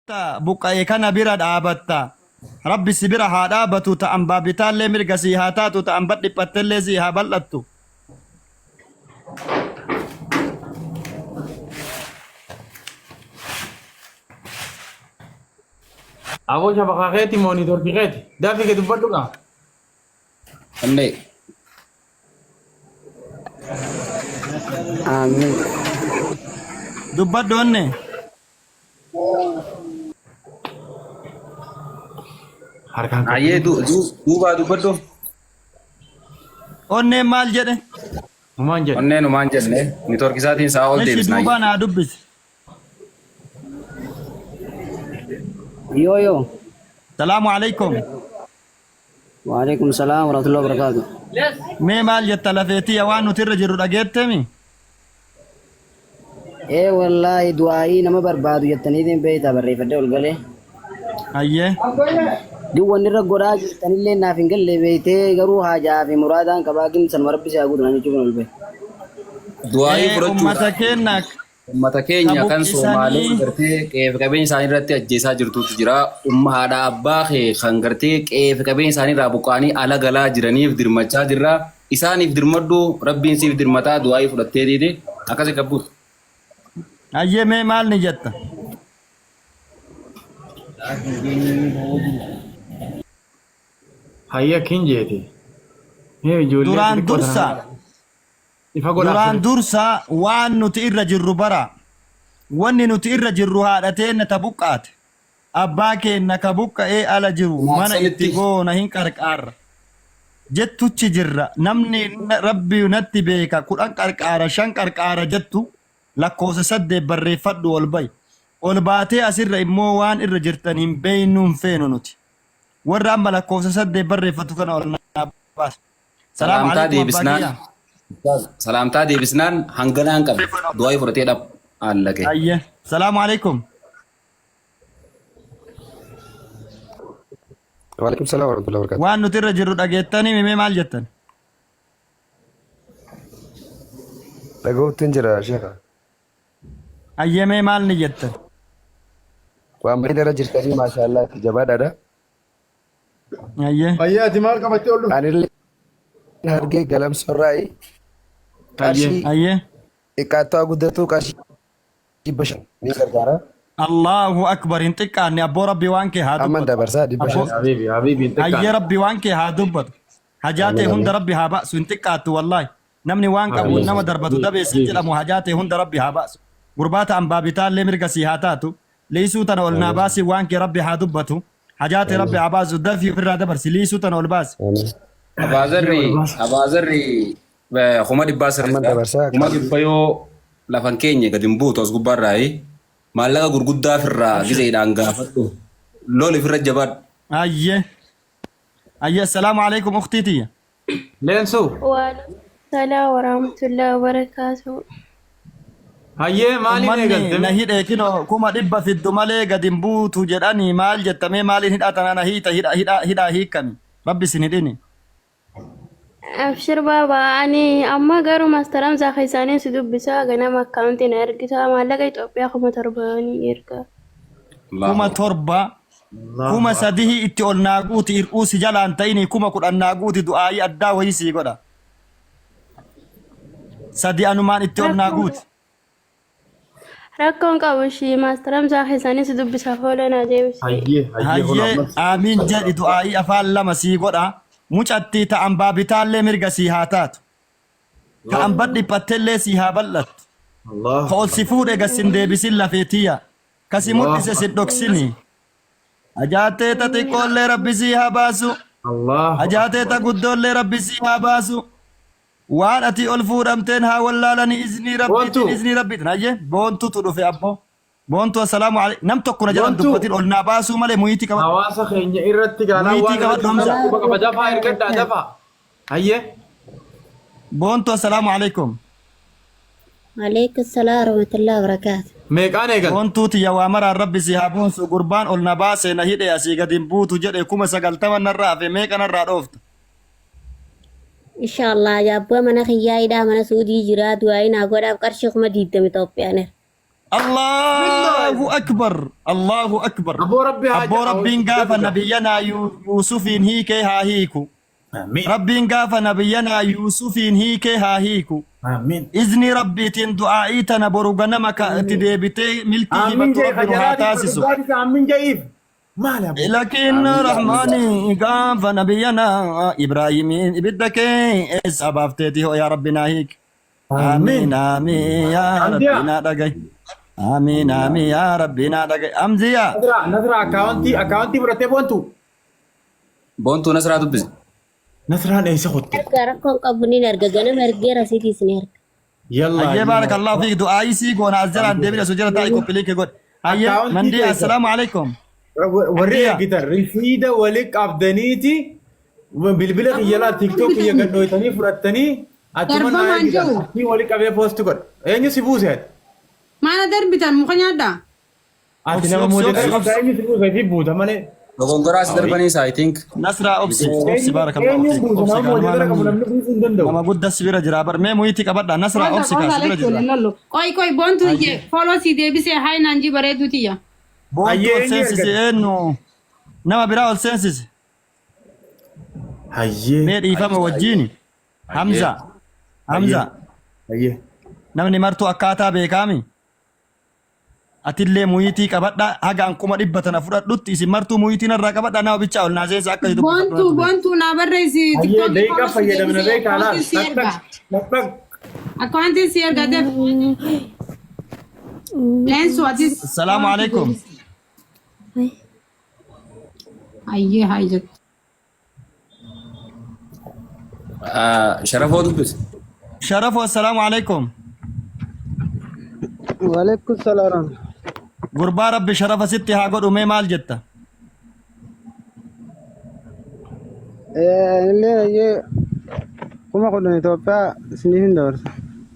buqqa'ee kana bira dhaabatta. Rabbi si bira haa dhaabatu ta'an baabitaallee mirga sii haa taatu ta'an badhiphattellee sii haa bal'attu. Aku coba kaketi monitor kaketi. Dah fikir tu betul kan? Ande. Amin. Dubbadhu onne. Harkaan Aye duba dubbadhu. Onne maal jedhe? Numaan jedhe. Onneen numaan jenne nitorki isaatiin isaa ol Eshi deebisnaa. duuba naa dubbisi. Yo. Salaamu alaikum. Waalaikumsalam warahmatullahi wabarakatuh. Mee maal jetta lafeetii waan nuti irra jirru dhageettemi? Wallahi du'aayi nama barbaadu jettaniitiin beeyta barreeffadde ol galee. Ayyee. Duk wanni irra godhaa jirtanillee naaf hin galle beeytee garuu haajaa fi muraadaan qabaakin sanuma rabbi si haa guutu naan jechuun ol bee. Du'aayii fudhachuudha. Ummata keenna Ummata keenya kan Kabuqqisanii. Soomaalee gartee qeef qabeenya isaanii irratti ajjeesaa jirtutu jira. Haadha abbaa kee kan gartee qeef qabeenya isaanii irraa buqqaanii ala galaa jiraniif dirmachaa jirra. Isaaniif dirmadhu rabbiin siif dirmataa du'aayii fudhattee diite akkasii qabbuutu. ayyee mee maal ni jetta? Hayya kin jeeti. Duraan dursa. Duraan dursa waan nuti irra jirru bara. Wanni nuti irra jirru haadha teenna ta buqqaate. Abbaa keenna ka buqqa'ee ala jiru mana itti goona hin qarqaarra. Jettuchi jirra namni rabbi natti beeka 10 qarqaara 5 qarqaara jettu lakkoofsa 8 barreeffadhu ol ba'i. Ol baatee asirra immoo waan irra jirtan hin beeynuun feenu nuti. Warra amma lakkoofsa 8 barreeffatu kana ol baas. Salaamu alaikum abbaa kiyya. Salaamtaa deebisnaan hanganaan qabu. Du'aayii fudhatee dhab allaqe. Ayyee. Salaamu alaikum. Waalaikumsalam warahmatullahi wabarakatuh. Waan nuti irra jirru dhageettanii mee maal jettan? Dhaga'uutti hin jira sheekha. Ayyee mee maal ni jettan? Waan baay'ee irra jirtanii maashaallah jabaadhaadha. Ayyee. Hayya ati maal qabattee ol dhufu? Anillee hargee galamsorraayi qarshii Ayyee. xiqqaattaa guddatu qarshii 500 ni gargaara. Allahu akbar hin xiqqaanne abboo rabbi waan kee haa Amman dubbatu. dabarsaa 500. Habibi. Ayyee rabbi waan kee haa dubbatu. Hajaatee hunda rabbi haa baasu hin xiqqaattu wallahi. Namni waan qabu nama darbatu dabeessi jedhamu hajaatee hunda rabbi haa baasu. Gurbaata ambaabitaallee mirga sii haa taatu. Liisuu tana ol naa baasi waan kee rabbi haa dubbatu. Hajaatee rabbi haa baasu dafii ofirraa dabarsi liisuu tana ol baasi. Abaazarri kuma dhibbaa Amman dabarsaa. kuma dhibba yoo lafan keenya gadi hin buutu as gubbaarraayi maallaqa gurguddaa firraa gizeedhaan gaafadhu loon ifirra jabaadhu. Ayyee. Ayyee assalaamu alaikum ukhtiitiyya. Leensu. Waalaikumsalam warahmatullahi wabarakatuh. Hayyee maaliin Ummanni na eegalte? hidhee kinoo kuma dhibba fiddu malee gadi hin buutu jedhanii maal jettamee maaliin hidhatan ana hidhaa hiikami. Rabbi sin hidhini. Abshir baba ani amma garuu maastaram zaa isaanii si dubbisaa ganama akkaawuntii na ergisaa maallaqa Itoophiyaa 7,000 erga. Kuma torba kuma sadihi itti ol naaguuti hir'uu si jalaan ta'ini kuma 10 naaguuti du'aayii addaa wayii sii godha. Sadi anumaan itti ol naaguuti. Rakkoon qabu ishii maastaram zaa isaanii si dubbisaa foola na deebisi. Hayyee amiin jedhi du'aayii afaan lama sii godha. Mucattii ta'an baabitaallee mirga sii haa taatu. Ta'an badhiphattellee sii haa bal'attu. Allah. Ol si fuudhe gassin deebisin lafeetiyya. Kasi mul'ise sin dhoksini. Ajaatee ta xiqqoollee rabbi sii haa baasu. Allah. Ajaatee ta guddoollee rabbi sii haa baasu. Waan ati ol fuudhamteen haa wallaalanii iznii rabbiitiin Boontuu. iznii rabbiitiin. Hayyee boontuutu dhufe abbo. Boontuu assalaamu alaikum. Nam tokko na jedhan Boontuu. dubbatiin ol naa baasuu malee muyitii qaba. Hawaasa keenya irratti gaanaa Wiitii waan qabadhu Hamza. qaba dafaa ergadhaa dafaa. Hayyee. Boontuu assalaamu alaikum. Waalaikumsalam warahmatullahi wabarakatuh. Meeqaan eegalte? Boontuuti yaa waa maraan rabbi si haa boonsu gurbaan ol na baasee na hidhe asii gadi hin buutu jedhe 90,000 narraa hafe meeqa narraa dhoofta. Inshallah ya abbaa mana kiyyaa hidhaa mana suudii jira du'aayi naa godhaaf qarshii 20 Itoophiyaan. الله أكبر الله أكبر أبو ربي هاجا أبو ربي قاف نبينا يوسف هيك ها هيكو آمين ربي قاف نبينا يوسف هيك ها هيكو آمين إذني ربي تن دعائي تنبرو غنمك تديبتي ملكي آمين هبة جاي ربي وهاتاسسو خجراتي آمين جايب ما لا لكن رحماني قام فنبينا إبراهيم بدك إسابفتي يا ربنا هيك آمين آمين يا ربنا دقي آمين آمين يا ربنا دقي أمزيا نظرة أكاونتي برتب وانتو Boontuu Nasraa dubbise. نظرة ليس خدت Rakkoon qabu ni arga ganama ergee rasiitiis ni arga. يلا أيه بارك الله فيك دعائي سيك وانا أزل عن ديبنا سجلة تايكو بليك يقول أيه أكاونتي مندي كيسا. السلام عليكم وريها كده رفيدة ولك أبدانيتي وبالبلغ يلا تيك توك يقنويتني فرطني Darba manjau. ni ولك أبي بوست كده أين سيبوز هاد Mana darbitan mukanya ada. أنت نما مودة أين سيبوز هاد في بودا ماله Dogongoraa as darbaniis I think. نصر أبسي أبسي بارك الله فيك أبسي كما قد السبيرة جرابر ما مويتك أبدا نصر أبسي كاسبيرة جرابر Koi bontu je follow si debi se hai nanji baredu tiya. بونتو أيه السنسس إنه نما براو السنسس هيه مير إيفا وجيني حمزة هيه namni martuu akkaataa beekaami atillee muyitii qabadha haga ankuma dhibbatana fudhadhutti isin martuu muyitiin irraa qabadha nama bichaa ol naaseensa akka jitu Bontu na barre si هيه دقيقة فيدمنا بيك على نطق Akwanti si erga def. Lensu atis. السلام عليكم Ayye hayjat. Sharafoo dubbise. شرف والسلام عليكم وعليكم السلام. غربا ربي شرف ستي هاقود ومي مال جتا اللي هي كما قلنا إثيوبيا سنين دور.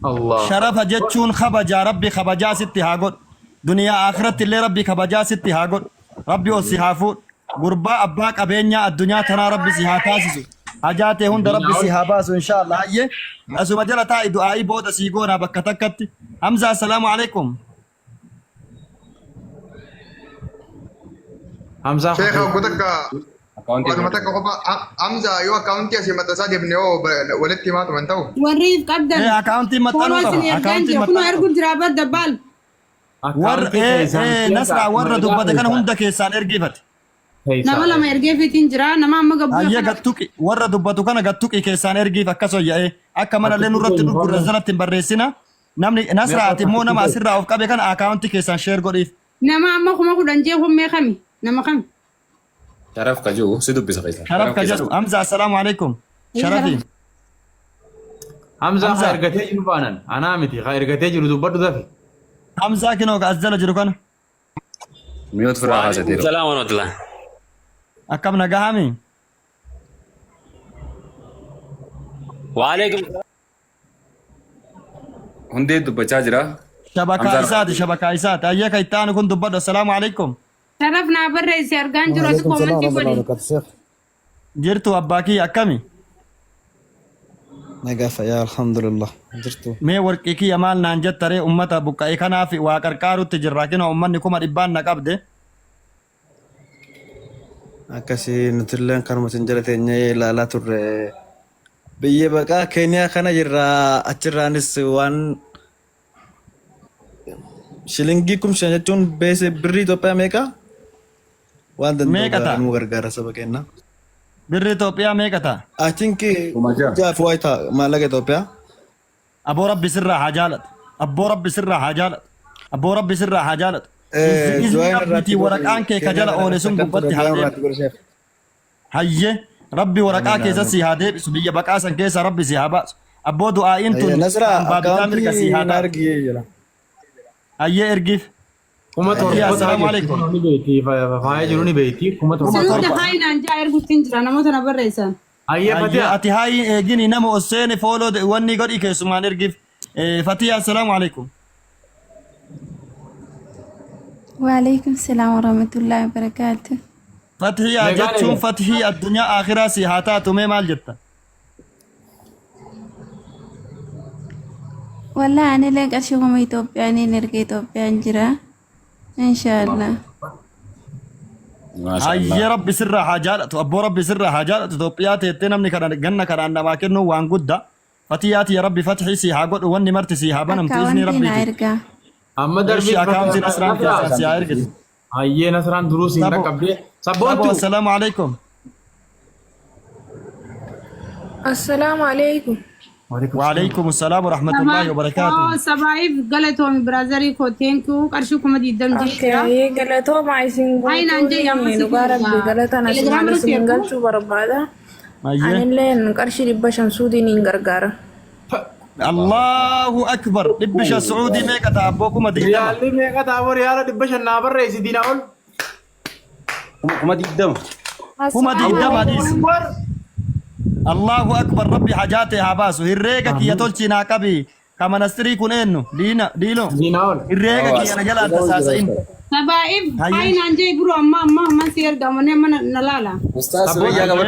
الله شرف جتشون خبجا ربي خبجا ستي هاقود دنيا آخرت اللي ربي خبجا ستي هاقود ربي وصحافود غربا أباك أبينيا الدنيا تنا ربي سيهاتاسسو حاجاتي هند ربي سيهاباسو إن شاء الله هيه أسو مجالة تاي دعائي بودا سيقونا بكتكت حمزة السلام عليكم حمزة شيخ أقولك Akaawuntii. ولمتك أمزة أيوة أكاونتي أسي متساجي ابني هو ولدتي ما تمنتو Warri qabdan. إيه أكاونتي متانو Follow si طبعا ergan أكاونتي je kuno متانو ergu jirabat dabal. ور نسرع ور دبته كان هند كيسان ارجيفت Nama lama ergee fitin jira nama amma gabbu. ايه غتوكي ور دبته كان غتوكي كيسان ارجيف اكسو يا اكا من لين رت دغور زلت بريسنا نمني نسرع تمو نما سرع اوف قبي كان اكاونتي كيسان شير غوديف Nama amma kuma kudan je humme kami. Nama kami. Sharaf kajuu si dubbisa keessa. شرف كجدو امزا السلام عليكم شرفي حمزة حمزة. خير قتي جنوبانا أنا متي خير قتي جنوب برضو دافي حمزه كنو غزل جرو كان Miyyoot firaa haasateeru. السلام ورحمة الله. اكم نغامي وعليكم Hundee dubbachaa jira. شبكه حمزة. ايسات شبكه ايسات ايه كيتان كنت دبر السلام عليكم Sharaf na barre si ergan jiro si وعليكم السلام komenti ورحمة الله godhi. وبركاته شيخ. جرتو اباكي اكمي نقافة يا الحمد لله جرتو. مي ورقيكي يمال نانجت تري امتا بقاي كنا في واقرقارو تجراكن امني كما دبان نقبده Akkasii nuti illee kanuma sin jala teenyee ilaalaa turre. Biyya baqaa Keeniyaa kana jirraa achirraanis waan shilingii kumshan jechuun beese birrii Itoophiyaa meeqa? Waan Meeqa ta'a? danda'u nu gargaara saba keenya. بر إثيوبيا ميكتا I think jaaf waayit maallaqa Itoophiyaa. أبو ربي سرها حاجالت أبو ربي سرها حاجالت أبو ربي سرها حاجالت إذن ربتي ورقان كي كجال أولي سن قبتي هاديب هيه ربي ورقان كي سسي هاديب سبيا بقاسا كيسا ربي سيهاباس أبو دعائين تن Nasra بابتامر كسي akaawuntii هادا argee jira. هيه إرقيف كما توربو السلام عليكم. جروني بيتي فايا جروني بيتي كما توربو Sinunda hai nanja ergutin jira namoota na barreessan. هيا هيه فتيا أتي هاي جيني نمو السيني فولو واني قد إيكي سمان إرقيف فتيا السلام عليكم وعليكم السلام ورحمة الله وبركاته. فتحي ميغاني. جتشون فتحي الدنيا آخرة سيهاتا تمي مال جتا والله أنا لك أشوفهم إثيوبيا أنا نرجع إثيوبيا نجرا إن شاء الله. ما شاء الله هاي ربي سرها حاجات أبو ربي سرها حاجات توبيات يتنمني كنا جنة كنا ما كنوا وان قدّا فتياتي يا ربي فتحي سيها قد واني مرتي سيها بنم تيزني ربي أما دربي أكاونت نسران في أساس يا إرجل هاي نسران دروس إنك قبل سبونتو السلام عليكم. السلام عليكم. وعليكم السلام ورحمة الله وبركاته. سبايف قالتهم برازري كو ثانكيو قرشكم دي دم اوكي قالتهم عايزين هاي نانجي يا نقارب بقالتنا سمعنا سمنقل شو بربادا أنا لين قرشي لبشان سودي نينغرغارة الله أكبر لبش السعودي ميكا تابوكم يا ديدم اللي ميكا تابور يا رب بش النابر رئيس دينا أول كما تقدم كما ديدم حديث الله أكبر ربي حاجاتي هاباسو هرّيقك يا تولشي ناقبي كما نستري كنينو دينا ديلو دينا أول هرّيقك يا نجلا تساسين سبايف هاي نانجي برو أما سير دامني من نلالا أستاذ سوريا قبل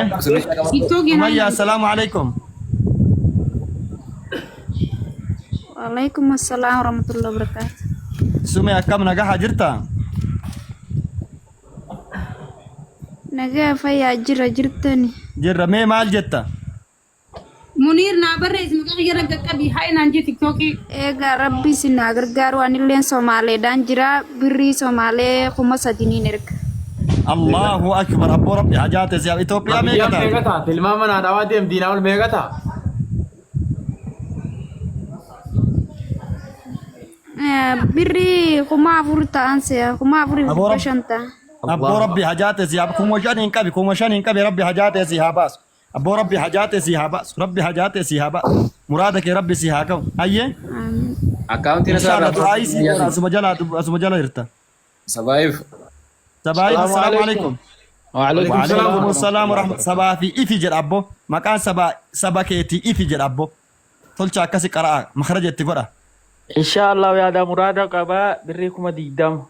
يتوقي مايا السلام عليكم. وعليكم السلام ورحمة الله وبركاته. سمي أكم نجاح جرتا نجا فيا جرتني جرّا مي مال جتا منير نابر رئيس مكان قبي هاي نانجي تيك توكي إيجا ربي سنا غرغار واني لين سومالي دانجرا بري سومالي خمسة ديني نرك. الله أكبر أبو ربي حاجات زي إثيوبيا يا ميكا ميكا تا تلمام أنا دوادي دينا أول ميكا تا بري خما فرتا أنسى خما فري أبو رب. بشنتا. أبو ربي حاجات زي كم وشان إنكبي كم وشان إنكبي ربي حاجات زي هاباس أبو ربي حاجات زي هاباس ربي حاجات زي هاباس مرادك يا ربي زي هاكم أيه أكاونت إن شاء الله نسران دعائي سي أسمع جلا يرتا سبايف سبايف السلام عليكم. وعليكم وعليكم السلام ورحمة سبا في إفجر أبو مكان سبا كيتي إفجر أبو تلشا كسي قراء مخرج التفرة إن شاء الله يا دا مرادة قبا بريكم ديدام.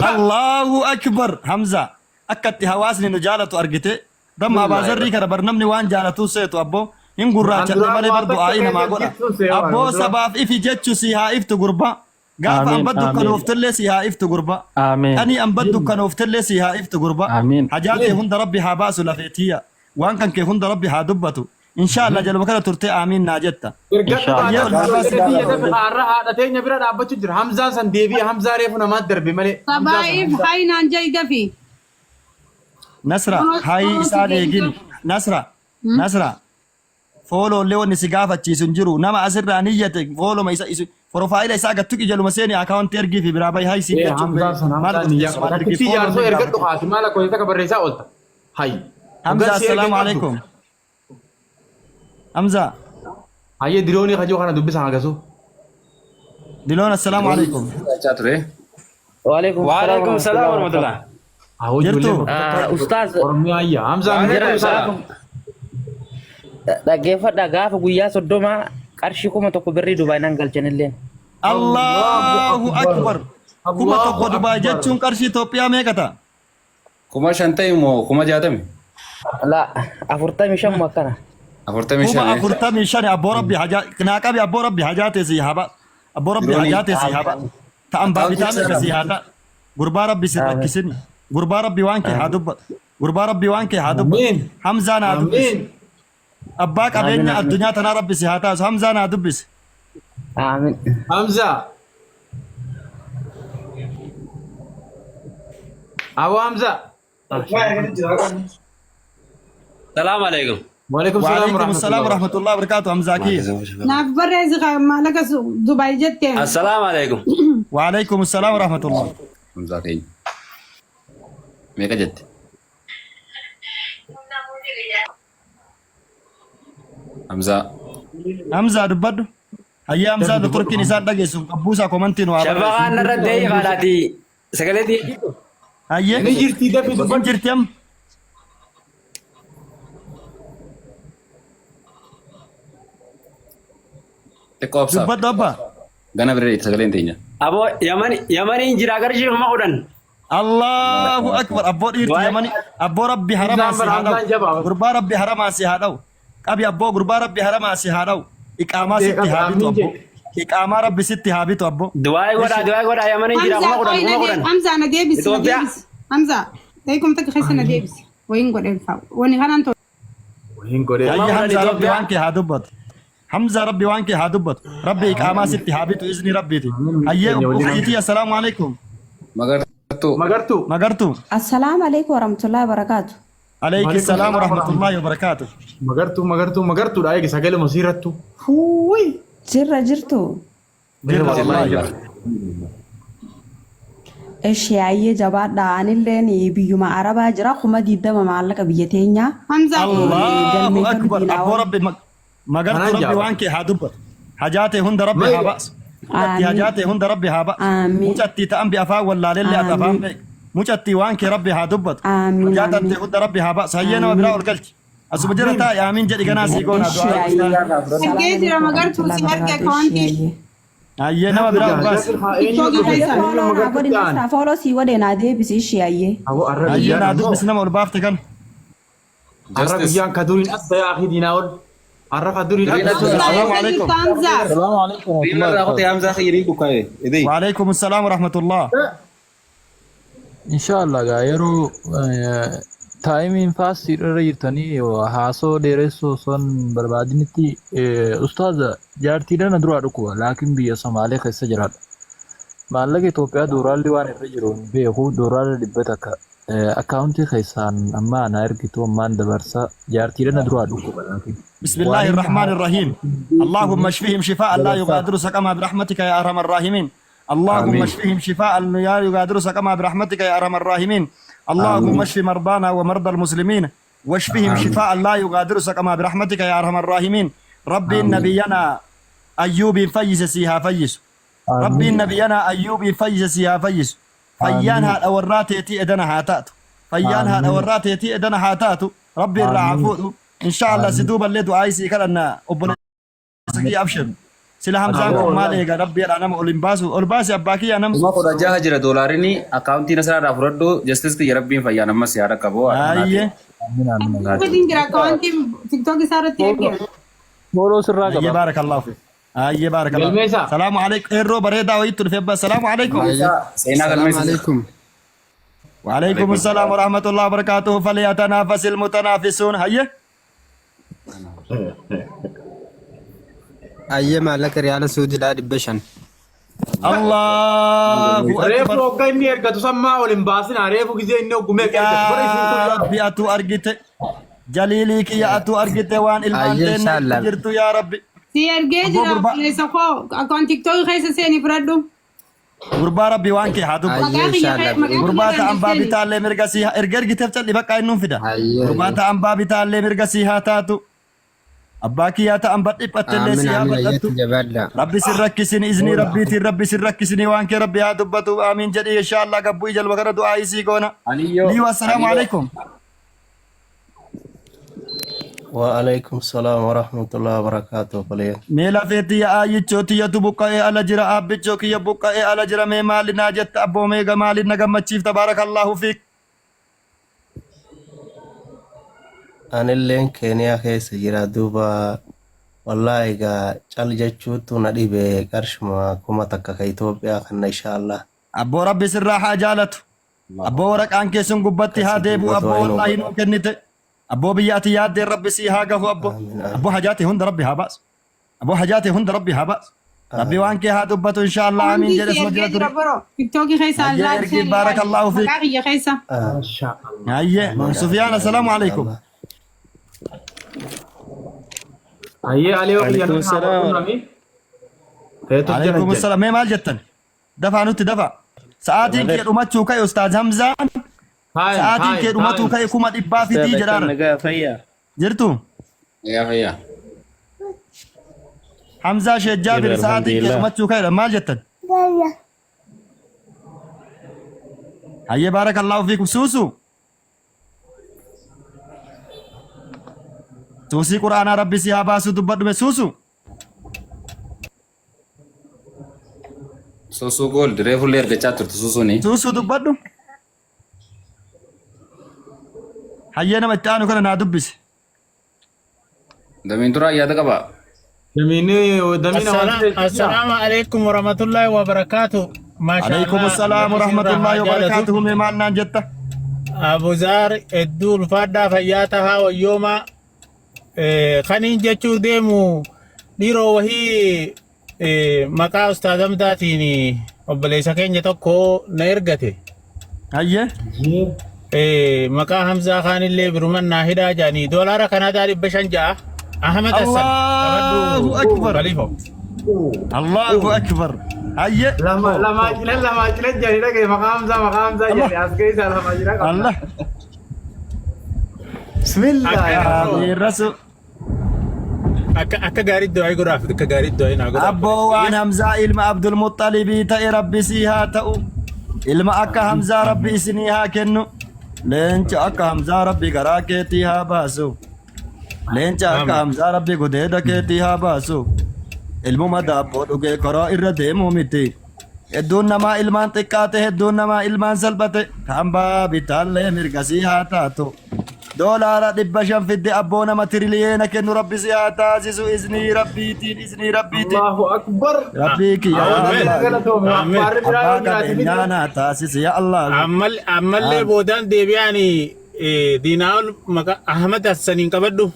الله أكبر حمزة أكدت هواسني نجالة أرجتي دم أبا زري كرا برنامني وان جالة سيتو أبو إن قرّا تشلي مالي برضو آينا ما قولا أبو سباب إفي جتشو سيها إفتو قربا قاف أن بدو كانوا افتلي سيها إفتو قربا آمين. أني أن بدو كانوا افتلي سيها إفتو قربا آمين. حاجاتي هند ربي حباسو لفيتيا وان كان كي هند ربي حدبتو إن شاء الله جل وكلا ترتي آمين ناجتا حمزة سن ديبي حمزة ريفنا ما دربي مالي سبايف هاي نانجي دفي نصرة هاي إسالي جيني نصرة فولو اللي وني سيقافة تشيسون جرو نما أسر رانيتك فولو ما يسا بروفايل يسا قتوكي جلو مسيني أكاونت ترقي في برابي هاي سيكا حمزة سن حمزة كتي يارسو إرقد دخاتي مالا كويتا كبريسا قلتا هاي حمزة السلام عليكم. حمزة هاي دروني خجو خانا دبس هاقسو دلون السلام عليكم. شاطر وعليكم السلام ورحمة الله. هاو جرتو. جولي أستاذ ورمي آيا حمزة وعليكم السلام dhaggeeffadha gaafa guyyaa soddoma qarshii kuma tokko birrii Dubaay nan galchanillee. Allahu Akbar. Kuma tokko Dubaay jechuun qarshii Itoophiyaa meeqata? كما شنتي مو كما جاتمي La 45 akkana. أفرتمي kuma شان 45 abboo rabbi hajaa kinaaqabi abboo rabbi hajaate si haba abboo rabbi hajaate si haba ta'an baabitaan ka si hata gurbaa rabbi si rakkisin gurbaa rabbi waan kee haa dubbat gurbaa rabbi waan kee haa dubbat hamzaa naa dubbis abbaa qabeenya addunyaa tanaa rabbi si haa taasu hamzaa naa dubbis Aamin. حمزة أبو حمزة السلام عليكم. وعليكم السلام وعليكم السلام ورحمة الله وبركاته hamzaa kii ناكبر رئيس مالك دبي جتة السلام عليكم. وعليكم السلام ورحمة الله مزاكين ميكا جت حمزة hamzaa dubbadhu hayya hamzaa turkiin isaan dhageessu qabbuusaa komantiin waa Shabaqaan irratti qaalaati sagalee dhiyeessitu. hayye ni jirti dafi hin jirti am تكوبسا dubbadhu abbaa غانا بريت سغلين تينيا Aboo Yamaniin jira qarshii kuma kudhan. Allahu Akbar abboo dhiirti yamani abboo rabbi haramaa si haa dha'u gurbaa rabbi haramaa si haa dha'u qabi abboo gurbaa rabbi haramaa si haa dha'u iqaamaa sitti haa bitu abboo إقامة ربي ستي هابيتو أبو دواي ودا يا مني جرا ما قرن حمزة أنا ديبس حمزة دايكم تك خيس أنا ديبس وين قول إنفع وني هنا أنتو وين قولي أي حمزة ربي وانك هادبت حمزة ربي وانك هادبت ربي إقامة ستي هابيتو إذني ربي تي أي أختي السلام عليكم مغرتو السلام عليكم ورحمة الله وبركاته. عليك السلام ورحمة الله وبركاته. مغرتو دايك سجل مسيرتو هوي سر جرتو ايش يا جباد دان اللي بيوم عربا جرا خما ديدما معلق بيتينيا حمزة الله أكبر أبو ربي مغرتو ربي وانك هادبت حاجاتي هند ربي هاباس حاجاتي هند ربي هاباس مجتي تأمبي أفا ولا للي أتفهم بك مجتي وانك ربي هادبت حاجاتي هند ربي هاباس هينا وبراء القلت أسبجرتا يا أمين جدي كنا سيكون سجيتي رمغرتو سيرك أكونتي هينا وبراء القلت فولو سي ودينا دي بس ايش يا هينا دو بس نما البافت كان عرف يان كدورين أصلا يا أخي ديناول عرف كدورين السلام عليكم السلام عليكم وعليكم السلام ورحمة الله إن شاء الله غيروا تايمين فاس يرتني وحاسو ديرسو صن بربادنتي أستاذ جارتي لنا دروا ركوا لكن بيا سمالي خيسة جراد مالك توبيا دورال ديوان الرجلون بيهو دورال دبتك أكاونتي خيسان أما أنا أركتو من دبرسا جارتي لنا دروا ركوا لكن بسم الله الرحمن الرحيم اللهم اشفهم شفاء لا يغادر سقما برحمتك يا أرحم الراحمين اللهم اشفهم شفاء لا يغادر سقما برحمتك يا أرحم الراحمين اللهم اشف مرضانا ومرضى المسلمين واشفهم شفاء لا يغادر سقما برحمتك يا أرحم الراحمين ربي نبينا أيوب فيس سيها فيس ربي نبينا أيوب فيس سيها فيس فيانها الأورات يتي إدنا هاتات فيانها الأورات يتي إدنا هاتات ربي الرعفو إن شاء الله سدوب اللي دعايسي كلنا أبنا سكي أبشر سلا همزة مالك ربي أنا أولمباسو أولمباسي أباكي أنا ما قد جاه جرا دولارني أكاونتي نسرا رافردو جستس كي ربي فيانا ما سيارة كبو أيه بدين جرا أكاونتي تيك توك سارة تيجي مولو سرا أيه بارك الله فيك أيه بارك الله السلام عليكم إيرو بريدا ويتر في السلام عليكم السلام عليكم وعليكم السلام ورحمة الله وبركاته فليتنافس المتنافسون هيا أيه مالك ريال سعودي لا دبشان الله ريفو أوكي إني أرجع تسمع أولمباسين ريفو كذا إنه قمة يا ربي أتو أرجت جليلك يا أتو أرجت وان المانتين جرتو يا ربي سيرجع جرا ليس خو أكاونت تيك توك خيس سيني فردو غربا ربي وانكي هادو غربا تام بابي تالي مرغسي ارغر جتف تلي بقى انو فدا غربا تام بابي تالي مرغسي هاتاتو أباكي يا تام بدي بتلسي يا بدتو ربي سركسني إذني ربي سركسني وانك ربي يا دبتو آمين جدي إن شاء الله قبوي جل وقرا دعائي سيكونا لي والسلام عليكم وعليكم السلام ورحمة الله وبركاته فليه ميلا فيتي يا آي تشوتي يا تبقى على جرا أب تشوكي يا بقى على جرا مال ناجت أبو ميغا مال نجم تشيف تبارك الله فيك أنا اللين كينيا خيس جرا دوبا والله إيجا چال جاتشوتو ندي بكرش ما كوما تكا كيتوبيا خنا إن شاء الله أبو ربي سراحة جالته أبو ورق أنك سنقبتي هاديبو أبو والله نو كنته أبو بياتي ياد ربي سيها قهو أبو حاجاتي هند ربي هاباس أبو حاجاتي هند ربي هاباس ربي وانك هادبتو إن شاء الله آمين جلس مجرد تيك توك خيسة بارك الله فيك يا خيسة إن شاء الله هيا سفيان السلام عليكم هيا عليكم السلام عليكم السلام ما مال جتن دفع نوت دفع ساعتي كي أمتشو كي أستاذ همزة ساعتي كي أمتشو كي كوما إبا في تي جرار جرتو يا فيا حمزة شيخ جابر ساعتي كي أمتشو كي مال جتن هيا بارك الله فيكم سوسو سوسي قرآن ربي سيها باسو دبت بسوسو سوسو قول دريفو لير كچاتر سوسو ني سوسو دبت هيا نما تانو كنا نادبس دمين ترى يا دكبا السلام عليكم ورحمة الله وبركاته. ما شاء الله. عليكم السلام ورحمة الله وبركاته. مما جدة أبو زار الدول فادا فياتها ويوما خنين جتشو ديمو ديرو وهي مكا أستاذ مداتيني وبليسا كين جتوكو نيرغتي هيا مكا حمزة خان اللي برمان ناهدا جاني دولار كندا ربشان جا أحمد حسن. الله أكبر. الله أكبر. هيا لما جلت جاني لك مقام زا جاني أسكي لما جلت الله. بسم الله يا الرسول. أكا غاري الدعاء غراف أكا غاري الدعاء ناقول أبو وان همزة إلما عبد المطلب تأي ربي سيها تأو إلما أكا همزة ربي سنيها كنو لينش أكا همزة ربي غراكيتيها باسو لينش أكا همزة ربي قديدة كيتيها باسو ilmuma daabboo dhugee karaa irra deemuu miti. Hedduun namaa ilmaan xiqqaate hedduun namaa ilmaan salphate hambaa bitaallee mirgasii haa taatu. Doolaara 500 fidde abboo nama tiriliyeena kennu rabbi si haa taasisu iznii rabbiitiin iznii rabbiitiin. Allahu akbar. Rabbii kiyya abbaa qabeenyaa naa taasisi yaa Allah. Ammallee boodaan deebi'anii diinaa'ol maqaa Ahmad Hassaniin qabadhu.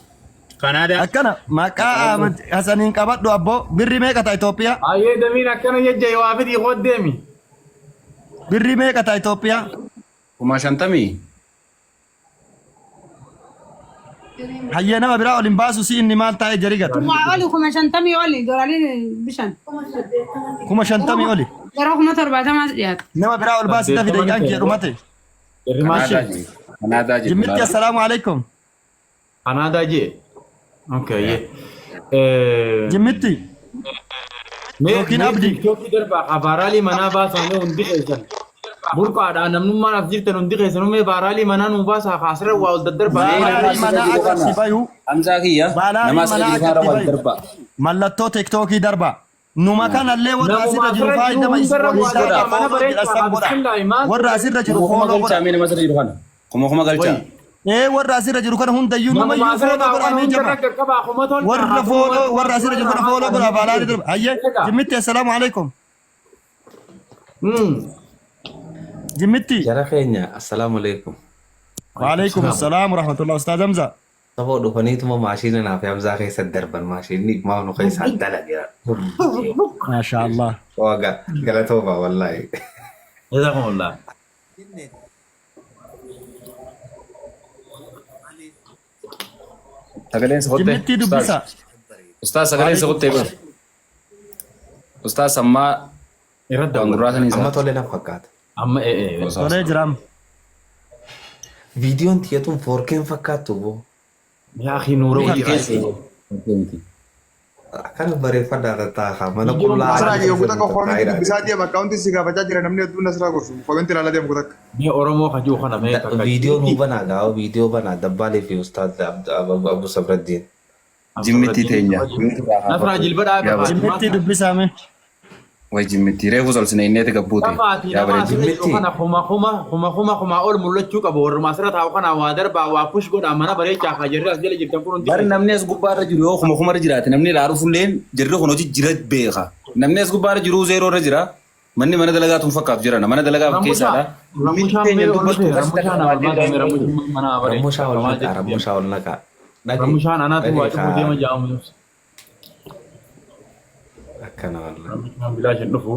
Kanada. Akkana maqaa Ahmad Hassaniin qabadhu abboo birri meeqa ta'a Itoophiyaa? Ayyee damiin akkana jejjee waa fidii qoddeemi. Birri meeqa ta'a Itoophiyaa? 50. Hayyee nama biraa olin baasu si inni maal taa'ee jari gata? Oli 50 oli doolariin bishaan. 50 oli. Gara 70 dhiyaata. Nama biraa ol baasi dafi daqiiqaan kee dhumate. Jimmitti assalaamu alaikum. Kanaadaa jee. Okay. Jimmitti. Yookiin abdii. Tiktokii darbaa abaaraalii manaa baasanii hundi keessan. Burqaadhaan namnummaan af jirtan hundi keessan uumee baaraalii manaa nuu baasaa kaasirra waa ol daddarbaa. Baaraalii manaa akkasi bayu. Hamzaa kiyya. Baaraalii manaa akkasi bayu. Mallattoo tiktokii darbaa. Numa kanallee warra asirra jiru faayidama warra asirra jiru fooloo godha. Kuma galcha. Warra asirra jiru kana hundayyuu nama iyyuu fooloo godhamee jira. Warra asirra jiru kana fooloo godha baalaanii darba. Hayyee Jimmitti assalaamu alaikum. Jimmitti. Jara keenya assalaamu alaikum. Waalaikum assalaam warahmatullah Ustaaz Hamza. Saboo dhufaniituma maashiina naaf Hamzaa keessa darban maashiinni maafnu keessaan dalagira. Masha Allah. Waaga galatoomaa wallaahi. Jazakumullah. Sagaleen sa kotte. Jimmitti dubbisa. Ustaaz sagaleen sa kotte bar. Ustaaz ammaa Irradda gurraasanii amma tolee na fakkaata. Amma Tolee jiraam. Viidiyoon tiyatuun foorkeen fakkaattu boo. yaa akhi nuura Akkana bareeffadhaa ta'a mana qullaa. Nasraa yoo kutaka koomenti dubbisaa deema akkaawunti si gaafachaa jira namni hedduun nasraa gorsu koomenti ilaalaa deemu kutaka. Ni Oromoo kan jiru kana mee kakka. Viidiyoo nuu banaa gaafa viidiyoo banaa Dabbaalee fi Ustaaz Abu Sabraddiin. Jimmitti teenya. Nasraa jilbadhaa. Jimmitti dubbisaame. Way jimmitti reefu solsine inneeti gabbuute. Yaa bare jimmitti. Kana kuma ol mul'achuu qabu warra maasira taa'u kana waa darbaa waa push godhaa mana bareechaa kaa jirri as jala jirtan kun hundi. Bari namni as gubbaarra jiru yoo kuma jiraate namni ilaalu fulleen jirri kun hojii jira beeka. Namni as gubbaarra jiru zeeroo irra jira. Manni mana dalagaa tun fakkaatu jira mana dalagaa fakkeessaadha. Ramushaa ol naqaa. Ramushaan anaatu waa cufu deema jaamu. Akkana wallah. Ramushaan bilaashin dhufu.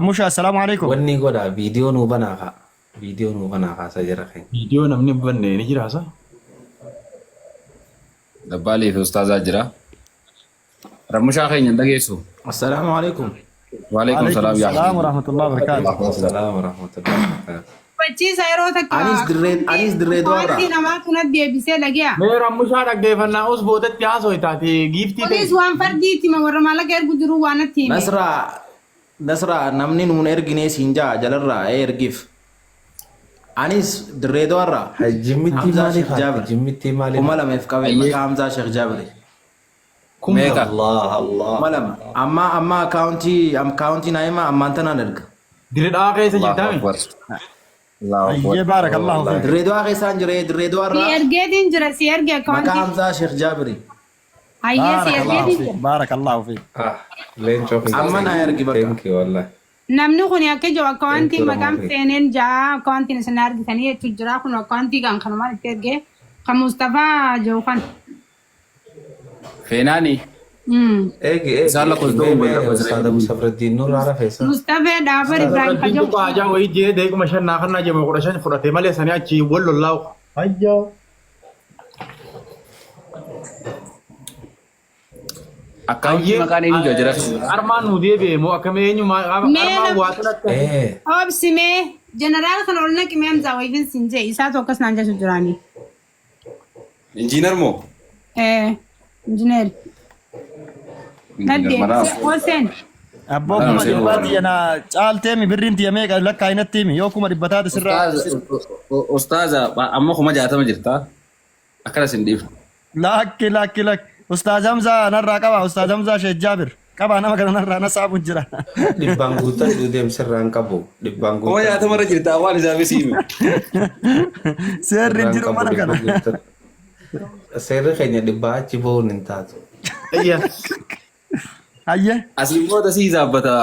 Musha assalaamu alaikum. Wanni godha viidiyoo nuu banaa kaa. Viidiyoo nuu banaa kaasa jira keenya. Viidiyoo namni banne ni jira sa? Dabbaalee fi Ustaazaa jira. Ramushaa keenya dhageessu. Assalaamu alaikum. Waalaikum salaam yaa. Assalamu warahmatullahi wabarakatuh. Assalamu warahmatullahi wabarakatuh. Fachiisa yeroo takka. Anis dirree doorra. Wanti namaa kunat deebisee dhage'a. Mee Ramushaa dhaggeeffannaa us boodatti haasoo taate giiftii ta'e. Kunis waan fardiitti ma warra maallaqa ergu jiru waan itti hime. Nasraa namni nuun erginee siin jaa jalarraa ergiif. Anis dirree doorra. Jimmitti maaliif haati? Jimmitti maaliif? Kuma lameef qabee maqaa Hamzaa Sheekh Jaabiri. Meeqa? Kuma lama. Amma akaawuntii naa himaa ammaan tanaan erga. Dirree keessa jirtame. Ayyee baarakallahu fiik. Dirreedawaa keessaan jira dirreedawaa Si irraa ergeetiin jira si erge maqaa akkaawuntii. Hamzaa Sheekh Jaabiri. Hayyee si Baarakallahu ergeetiin fiik. jira. Baarakallahu fiik. Leencoo fi Amma na ergi bakka. Thank you wallahi. Namni kun akka jiru akkaawuntii Tura maqaan marii. seeneen jaa akkaawuntiin isin argitanii jechuun jira kun akkaawuntii kan kanumaan itti ergee kan Mustafaa jiru kan. Feenaani. Eegi Isaan lakkooftuu Ustaad Abu Safraddiin Nuur Haara Feesal. Mustafaa Dhaabar Ibrahim Rabbiin Kajo. tokko ajaa wayii jee deekuma shannaa kannaa jee 15 fudhatee malee sanii achi wal lollaa. Ayyaa. Akkaawuntii maqaan eenyu jira? Armaan nu deebi'e moo akkamiin eenyu armaan waa kanatti. Obsimee jeneraal kan ol naqimee Hamzaa wayiin siin jee isaatu akkas naan jechuun jiraanii. Injiinar moo? Injineer. Nadde Hoseen. Abboo kuma dhibbaati yana caaltee mi birriin tiyamee lakkaa inatti himi yoo kuma dhibbataati sirraa. Ustaaza amma kuma 60 jirta. Akkana sin dhiif. Lakki lakki lakki. Ustaaz Hamzaa narraa qaba. Ustaaz Hamzaa Sheekh Jaabir. Qabaa nama kana narraa na saabuun jira. Dhibbaan guutan duudeem sirraan qabu. Dhibbaan Kuma guutan. 60 irra jirta waan isaa bisiime. Seerri hin jiru mana kana. Seerri keenya dhibbaa achi bahuun hin taatu. Hayyee. Asiin booda sii zaabbata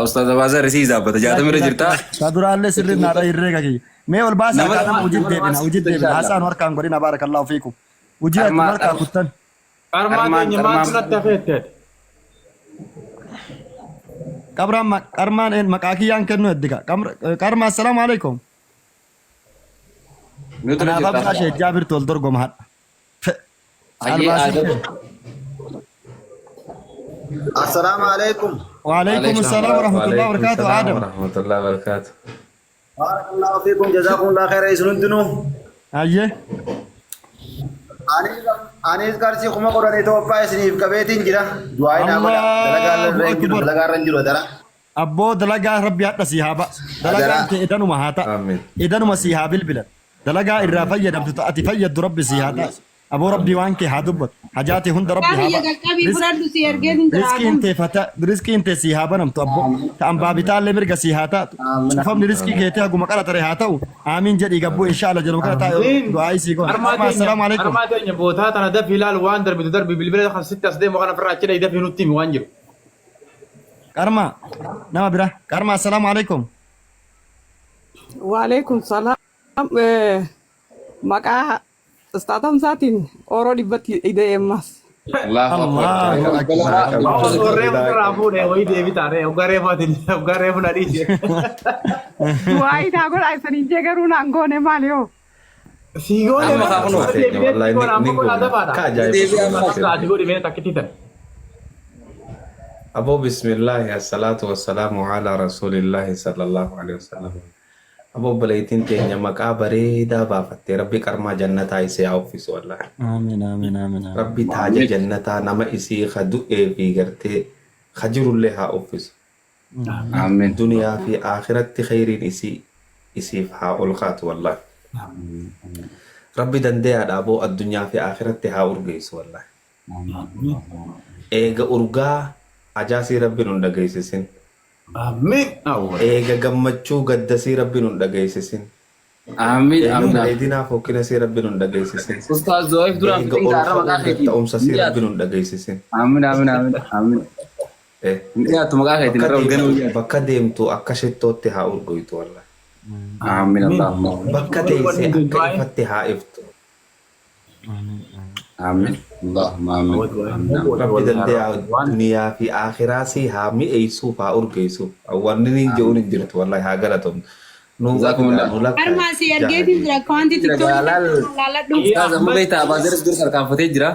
Ustaaz Abaazar sii zaabbata 60 irra jirta. Ka duraallee sirri naadha hirreega kiyya. Mee ol baasaa kaadama hojii deebina hojii deebina haasaan harkaan godhina baarakallahu fiikum. Hojii ati harkaa kuttan. Armaan eenyu maal kanatti hafeetteet. Qarmaan maqaa kiyyaan kennu heddiga. Qarma assalaamu alaikum. Kanaaf Hamzaa Sheekh Jaabir tol dorgoma hadha. Assalamu alaikum. Waalaikum assalam warahmatullahi wabarakatuh. Adam. Warahmatullahi wabarakatuh. Barakallahu fiikum jazakumullahu khairan isinundinu. Hayyee. Anis qarshii kuma godhan Itoophiyaa isiniif qabeetiin jira. Du'aayin godha. Dalagaarra jiru dara. Abboo dalagaa rabbi hadha sii haa ba'a. Dalagaan kee idanuma haa ta'a. Idanuma sii haa bilbilan. Dalagaa irraa fayyadamtu ta'ati fayyaddu rabbi sii haa ta'a. Aboo rabbi waan kee haa dubbatu. Hajaati hunda rabbi haa ba'a. Riskiin tee sii haa banamtu abboo. Ta'an baabitaallee mirga sii haa taatu. Cufamni riskii keetii haguma qara tare haa ta'u. Aamiin jedhii gabbuu inshaalla jedhamu kana taa'e du'aayii sii goona. Assalaamu alaikum. Armaa teenya bootaa tana dafi ilaal waan darbitu darbi bilbila kan sitti as deemu kana ofirraa achi dafi nutti himi waan jiru. Qarma nama bira. Qarma assalaamu alaikum. Waalaikum salam. Maqaa Ustaad Hamzaatiin oroo dhibbatti ideemmas. Waa itaa godhaa isanii jee garuu naan goone maali yoo? Abo bismillahi assalatu wassalamu ala rasulillahi sallallahu alaihi wasallam. Abo baleetiin teenya maqaa bareedaa baafattee rabbi qarmaa jannataa isee haa uffisu wallahi. Amiin amiin amiin. Rabbi taaja jannataa nama isii ka du'ee fi gartee ka jirullee haa uffisu. Amiin. Duniyaa fi akhiratti khayriin isiif haa ol kaatu wallahi. Rabbi dandeeyaadha aboo addunyaa fi akhiratti haa urgeessu wallahi. Eega urgaa ajaasii rabbi nun dhageessisin. Amiin. Eega gammachuu gaddasii rabbi nun dhageessisin. Amiin. Bareedinaa fokkinasii rabbi nun dhageessisin. Ustaaz Zoif duraan Eega olfaa ta'umsasii rabbi nun dhageessisin. Amiin amiin amiin amiin. Dhiyaatu maqaa keetiin irra urganuu. Bakka deemtu akka shittootti haa urgoytu wallahi. Amiin Allahumma. Bakka teessee akka ifatte haa iftu. Amiin. Allahumma amiin. Rabbi dandeeyaa duniyaa fi akhiraasii haa mi'eessuuf haa urgeessuuf. Wanni ni je'uun hin jirtu wallahi haa galatoomnu. Armaa si ergeetiin jira akkaawuntii tiktookii laaladhu. Ustaaz amma beektaa Abaazarris dur sarkaanfatee jira.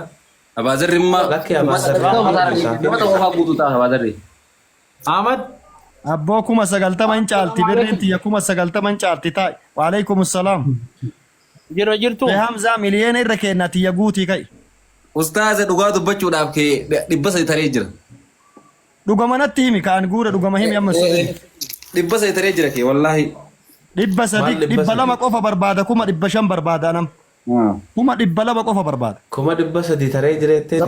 Abaazarri immoo Lakki Abaazarri mata ofaa guutuu ta'a Abaazarri. Ahmad. Abboo kuma 90 hin caalti birriin tiyya kuma 90 hin caalti taa'e. Waalaikum salaam. Jiro jirtu. Hamzaa miliyoona irra kennaa tiyya guutii kai. Ustaaza dhugaa dubbachuudhaaf kee 300 taree jira. Dhugama natti himi kaan guura dhugama himi amma sun. 300 taree jira kee wallaahi. 200 qofa barbaada kuma 500 barbaada nam. Kuma 200 qofa barbaada. Kuma 300 taree jireettee.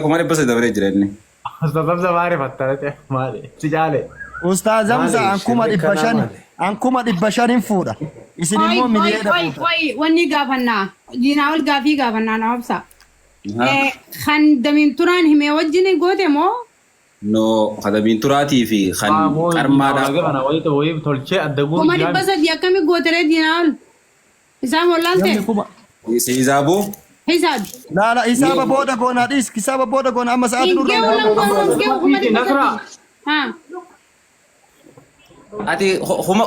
Kuma 300 taree jira inni. Ustaaz Hamza maari fattarate maali? Si jaale. Ustaaz Hamza kuma 500 Ankuma dhibba shanin fuudha. Isin immoo miliyoona fuudha. wanni gaafannaa diinaa ol gaafii gaafannaa na obsa. Kan damiin turaan himee wajjin goote moo? No, khadabiin turaatii fi kan qarmaadhaaf. Kuma dhibba sadii akkami gootere diinaa ol? Isaan wallaalte? Hisaabuu? Hisaabi. Laala hisaaba booda goonaa dhiis. Hisaaba booda goonaa amma sa'aatii Ingee wallan goonaa kuma dhibba sadii. Ati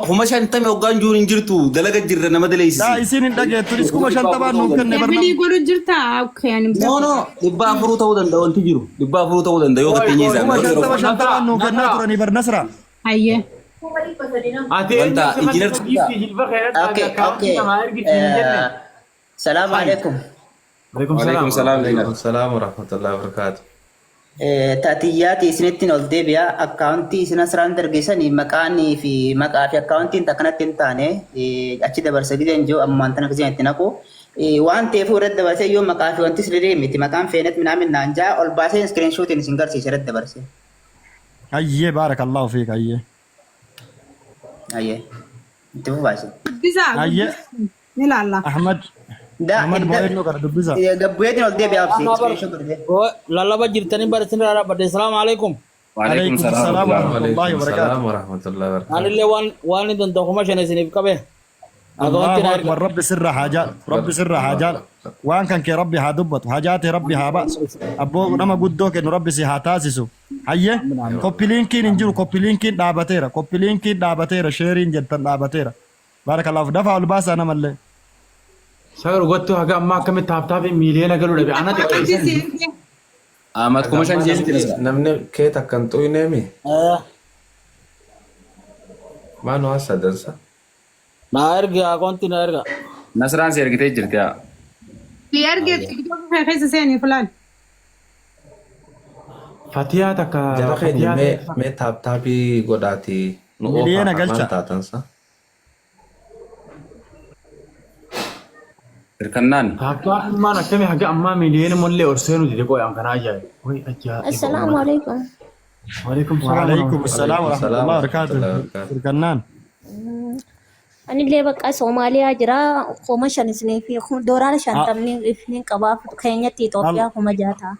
huma shantame hoggaan juur hin jirtu dalaga jirra nama daleessisi. Daa isin hin dhageettunis kuma shantamaan nuuf kenne barna. Deebii godhu jirta akkeen. No, dhibba afuruu ta'uu danda'a wanti jiru. Dhibba afuruu ta'uu danda'a yoo gatteenye isaa. Kuma shantamaan nuuf kennaa turanii barnasra. Hayyee. Wanta injiinar Salaamu alaikum. Waalaikum salaam. Salaam warahmatullahi wabarakatuh. Taatiyyaati isinittiin ol deebi'a akkaawuntii isin asirraan dargeessanii maqaanii fi maqaa fi akkaawuntiin takkanatti hin taane achi dabarsa gideen jiru ammaan tana akkasiin itti naqu waan ta'eef irratti dabarsee yoo maqaa fi wanti sirrii miti maqaan feenet minaamin naan jaa ol baasee iskiriinshuutiin isin garsiise irratti dabarse. Hayyee baarakallahu fiik hayyee. Hayyee itti fufaase. Hayyee. Ni laalla. Ahmad. Ahmad Boyno kana dubbisa. Gabbuyeetiin ol deebi'a absi iskiriinshuut godhe. Lallaba jirtanii baratin irraa badde salaamu alaikum. Waalaikum salaam warahmatullahi wabarakatuh. Anillee waan ni danda'u kuma shan isiniif qabe. الله أكبر رب سر حاجات رب سر حاجات وان كان كي ربي هادبط حاجات ربي هابس أبو نما قدوك إنه ربي سي هاتاسسو هيه كوبيلينكين إنجلو كوبيلينكين دابتيرا كوبيلينكين دابتيرا شيرين جدا دابتيرا بارك الله في دفع الباس أنا ملي سأقول قلتو هجا ما كم تابتاب مليون قالوا لي أنا تكيسن Ahmad kuma shan jeesti. Namni kee takkan xuyneemi. Maanu asa dansa. Na erga akoonti na erga. Nasraan si ergitee jirti yaa. Fi erge tiktok keessa seeni fulaan. Fatiyaa takka. Jara keenya mee taaptaabii godhaati. Nu Miliyoona galcha. taatansa. Hirkannaan. Taaptaan maan akkami haga ammaa miliyoona mallee orseenu dide qoy an kanaa ajaa'iba. Way ajaa'iba. Assalaamu alaikum. Waalaikum وعليكم السلام ورحمة الله وبركاته الكنان Anillee bakka Soomaaliyaa jira kuma shan isinii fi doolara shantamni ifniin qabaaf keenyatti Itoophiyaa kuma jaata.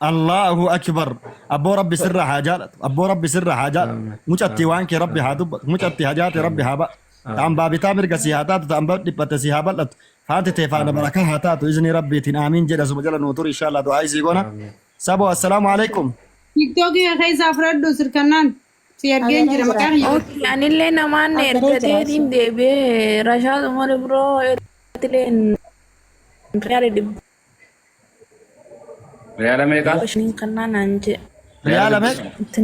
الله أكبر أبو ربي سر حاجات أبو ربي سر حاجات مجتي وانك ربي هادب مجتي حاجات ربي هابا تام بابي تامر كسيهاتات تام بابي بتسيهابات فانت تفعل بركة هاتات إذن ربي تين آمين جل سبحانه نوتور إن شاء الله دعاء زيغونا سبوا السلام عليكم TikTok ya keessa afraddu sirkanaan si argeen jira maqaan yoo. Anillee namaan ergateetiin deebi'ee Rashaad Umar biroo ergatileen reyaala dhibba. Reyaala meeqa? Shiniin kannaa naan jee. ريال مك Itti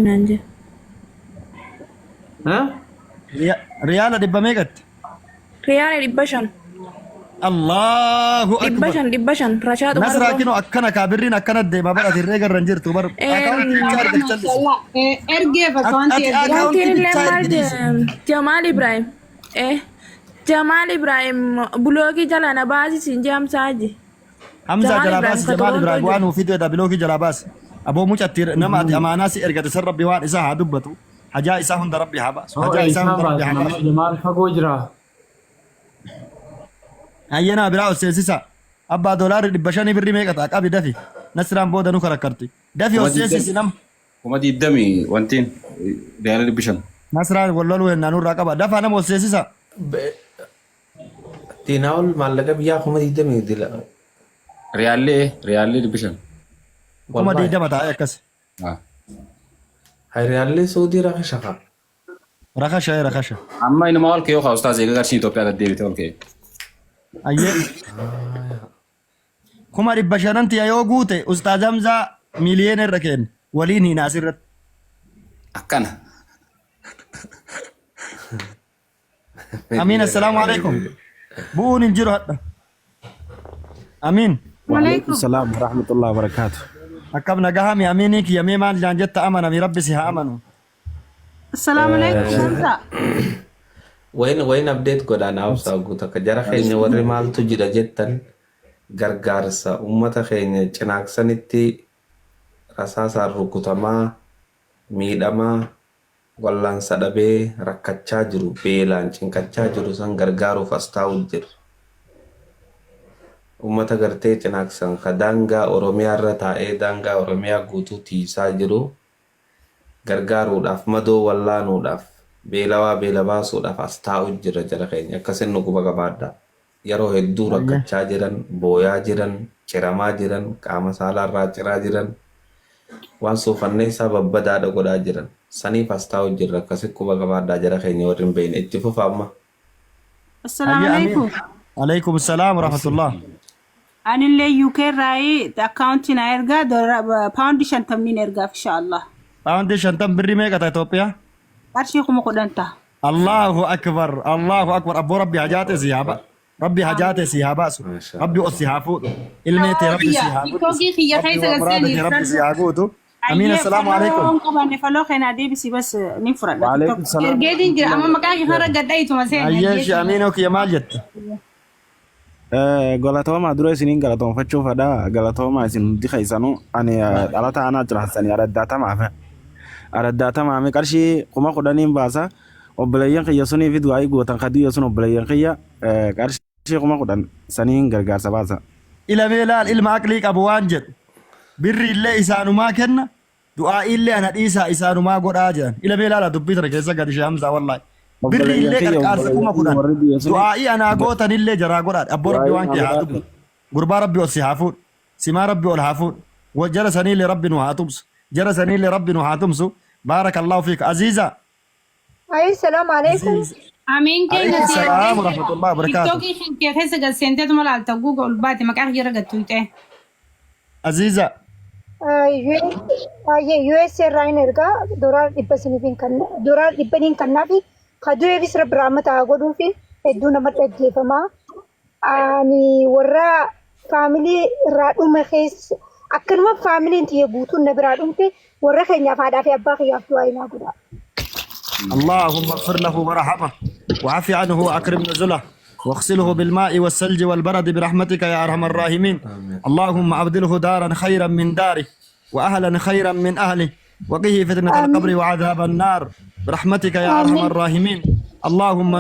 naan jee. ريال دبا ميقت Reyaala dhibba shan. الله Dhibba أكبر shan dhibba shan Rashaad Umar نصر biroo. كنو أكنا كابرين أكنا دي ما بقى تريجر رنجر تبر Ergee fakkaanti ergee. Wantiin illee maal Jamaal Ibrahim. Jamaal Ibrahim buloogii jala na baasisiin jaamsaaji. حمزة جمال جلاباس إبراهيم جمال كتبون إبراهيم رجل. وانو فيديو دبلوكي جلاباس أبو مجتير نمات أماناسي إرقد سر ربي وان إساها دبتو حجا إساهم در ربي حباس حجا إساهم در ربي حباس جمال فقو جرا. هينا براو سيسيسا أبا دولار بشاني بري ميقت أكابي دفي نسران بودا نكرا كرتي دفي وسيسيسي نم Kuma diddami wantiin reyaala dhibbi shan. نسران والله إن نور رقبة دفع نم وسيسيسا Diinaawul maallaqa biyyaa kuma diidamii dila. Riyaallee dhibbi shan. كما دي دمتا أكس Hayriyaallee Suudii raqa shaqa. رخشة رخشة Amma inuma ol kee yoo kaa ustaaz eegaa qarshiin Itoophiyaa deddeebite ol kee. أيه كما دي بشانتي يا يوغوتي أستاذ حمزة مليون الركين وليني ناصر Akkana. أمين السلام عليكم بون انجرو حتى أمين Waalaikum. السلام ورحمة الله وبركاته. أكبنا قهامي أمينيك يا ميمان جانجت أمنا مي ربي سيها أمنوا Assalaamu alaikum Hamza. Wayin update godhaan haabsaa guutuu akka jara keenya warri maaltu jira jettan gargaarsa uummata keenya cinaaksanitti rasaasaan rukutamaa miidhamaa wallaansa dhabee rakkachaa jiru beelaan cinkachaa jiru san gargaaruuf as taa'u jira. Uummata gartee cinaaksan ka daangaa Oromiyaa irra taa'ee daangaa Oromiyaa guutuu tiisaa jiru gargaaruudhaaf madoo wallaanuudhaaf beelawaa beela baasuudhaaf as taa'u jira jara keenya akkasin nu quba qabaadha. Yeroo hedduu rakkachaa jiran booyaa jiran ciramaa jiran qaama saalaarraa ciraa jiran waan suufannee isaa babbadaadha godhaa jiran saniif as taa'u jirra akkasi quba qabaadhaa jara keenya warri hin beekne itti fufa amma. Assalaamu alaikum. Alaikum salaam rahmatullah. Anillee UK irraayi akkaawuntii na ergaa paawundi 50 ergaaf inshaallah. Paawundi 50 birrii meeqa ta'a Itoophiyaa? Qarshii 10,000 ta'a. Allahu akbar abboo rabbi hajaate si haa rabbi hajaate si haa baasu rabbi ossi haa fuudhu ilmeete rabbi si haa fuudhu rabbi si haa guutu. Amiin assalaamu alaikum. Qabanne faloo keenaa deebisi bas ni furadha. Waalaikum salaam. Ergeetiin jira amma maqaa kee har'a gadhaayituma seenaa. Ayyeeshi amiin okiyya maal jette? Galatooma dura isiniin galatoonfachuufadha. Galatooma isin hundi keessanuu ani dhalataa anaa jiraatanii araddaatamaame qarshii 10,000 baasa. Obboleeyyan kiyya suniif du'aayii gootan kadiyya sun obboleeyyan kiyya qarshii 10,000 saniin gargaarsa baasa. Ilmee laal ilma aqlii qabu waan jedhu birri illee isaanumaa kenna du'aa illee ana dhiisaa isaanumaa godhaa jedhan ilmee laala dubbii tana keessa gadi shaamsaa wallaahi. Birri illee qarqaarsa 10,000 du'aa'ii anaa gootan illee jaraa godhaa abboo rabbi waan kee haa dubbu gurbaa rabbi ol si haa fuudhu simaa rabbi ol haa fuudhu jara saniillee rabbi nu haa tumsu jara saniillee rabbi nu haa tumsu baarakallahu fiik aziiza. Ayi salaam alaikum. Amiin keenya salaam rahmatullahi wabarakaatu. TikTok kee keessa galseentee tuma laalta Google baate maqaa jira gattuute. Aziiza. US irraa hin ergaa doolaara 100 kannaa fi kadu'eefis rabbi rahmata haa godhuu fi hedduu nama dhaggeeffamaa. Ani warra faamilii irraa dhume keessa akkanuma faamiliin tiyya guutuun na biraa dhumte warra keenyaaf haadhaa fi abbaa kiyyaaf du'aa hinaa godhaa. اللهم اغفر له ورحمه وعف عنه واكرم نزله واغسله بالماء والثلج والبرد برحمتك يا ارحم الراحمين. اللهم ابدله دارا خيرا من داره واهلا خيرا من اهله وقه فتنه القبر وعذاب النار برحمتك يا ارحم الراحمين. اللهم